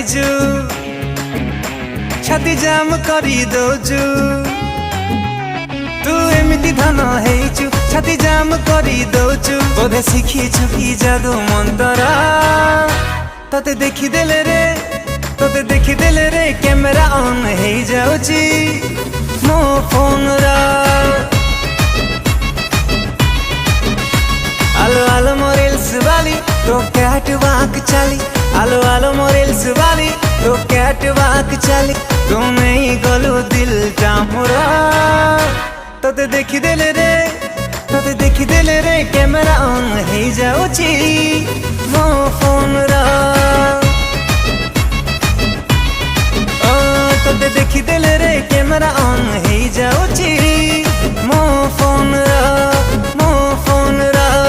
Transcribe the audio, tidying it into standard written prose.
ହେଇଛୁ ଛାତି ଜାମ୍ କରି ଦଉଛୁ तू एमिति धन ହେଇଛୁ ଛାତି ଜାମ୍ କରି ଦଉଛୁ ବୋଧେ ଶିଖିଛୁ କି ଯାଦୁ ମନ୍ତର ତତେ ଦେଖିଦେଲେ ରେ କ୍ୟାମେରା ଅନ୍ ହେଇଯାଉଛି ମୋ ଫୋନର आलो आलो मोर रील्स वाली तो कैट वाक चली आलो आलो मोर रील्स वाली तो कैट वाक चली तुम्हें ही गलु दिल टामुरा तते देखिदेले रे कैमरा ऑन हो जाउची मो फोन रा ओ तते देखिदेले रे कैमरा ऑन हो जाउची मो फोन रा।